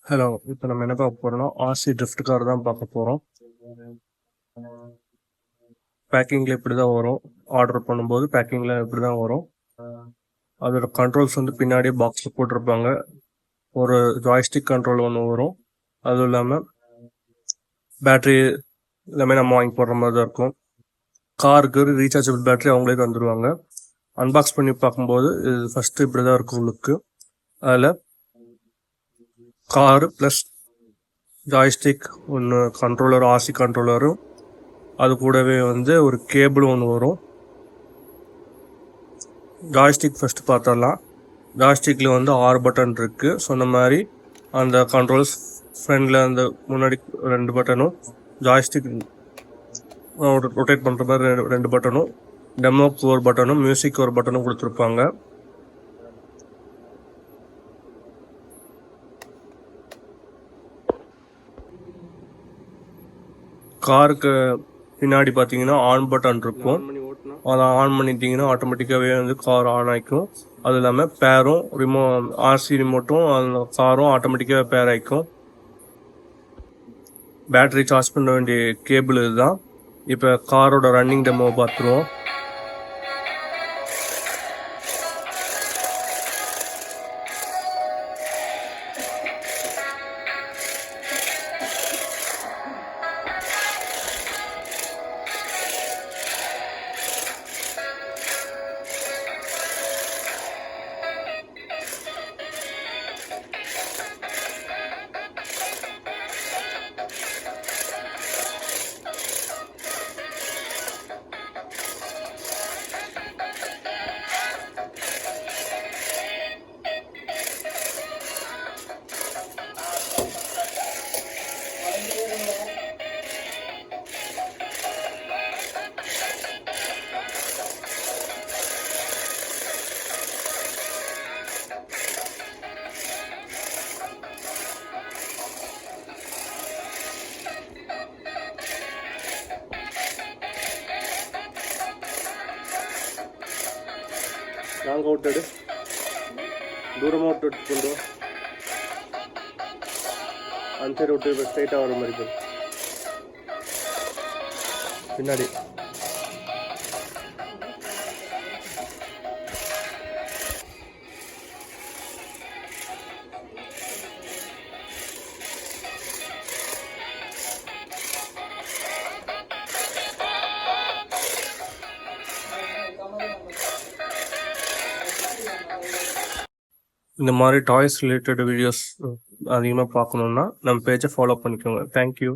Hello, இப்போ நம்ம என்ன பார்க்க போறோம்னா ஆர்சி ட்ரிஃப்ட் கார் தான் பார்க்க போகிறோம். பேக்கிங்கில் இப்படி தான் வரும். ஆர்டர் பண்ணும்போது பேக்கிங்கில் இப்படி தான் வரும். அதோட கண்ட்ரோல்ஸ் வந்து பின்னாடியே பாக்ஸில் போட்டிருப்பாங்க. ஒரு ஜாய்ஸ்டிக் கண்ட்ரோல் ஒன்று வரும். அதுவும் இல்லாமல் பேட்ரி எல்லாமே நம்ம வாங்கி போடுற மாதிரி தான் இருக்கும். காருக்கு ரீசார்ஜபிள் பேட்ரி அவங்களே தந்துடுவாங்க. அன்பாக்ஸ் பண்ணி பார்க்கும்போது இது ஃபஸ்ட்டு இப்படி தான் இருக்கும் லுக்கு. அதில் காரு ப்ளஸ் ஜாய்ஸ்டிக் ஒன்று கண்ட்ரோலர், ஆர்சி கண்ட்ரோலரும், அது கூடவே வந்து ஒரு கேபிள் ஒன்று வரும். Joystick first பார்த்தரலாம். ஜாய்ஸ்டிக்கில் வந்து 6 பட்டன் இருக்குது. சொன்ன மாதிரி அந்த கண்ட்ரோல்ஸ் ஃப்ரண்டில் அந்த முன்னாடி 2 பட்டனும், ஜாய்ஸ்டிக் ரொட்டேட் பண்ணுற மாதிரி 2 பட்டனும், டெமோக்கு ஒரு பட்டனும், மியூசிக் ஒரு பட்டனும் கொடுத்துருப்பாங்க. காருக்கு பின்னாடி பார்த்தீங்கன்னா ஆன் பட்டன் இருக்கும். அதை ஆன் பண்ணிட்டீங்கன்னா ஆட்டோமேட்டிக்காகவே வந்து கார் ஆன் ஆகிக்கும். அது இல்லாமல் பேரும் ஆர்சி ரிமோட்டும் அந்த காரும் ஆட்டோமேட்டிக்காக பேர் ஆகிக்கும். பேட்டரி சார்ஜ் பண்ண வேண்டிய கேபிள் இதுதான். இப்போ காரோட ரன்னிங் டெமோவை பார்த்துருவோம். லாங் அவுட்டடு தூரமாக விட்டு கொண்டு அந்த சைடு விட்டு இப்போ ஸ்ட்ரைட்டாக வர மாதிரி பின்னாடி இந்த மாதிரி டாய்ஸ் ரிலேட்டட் வீடியோஸ் அதிகமாக பார்க்கணுன்னா நம்ம பேஜை ஃபாலோ பண்ணிக்கோங்க. தேங்க்யூ.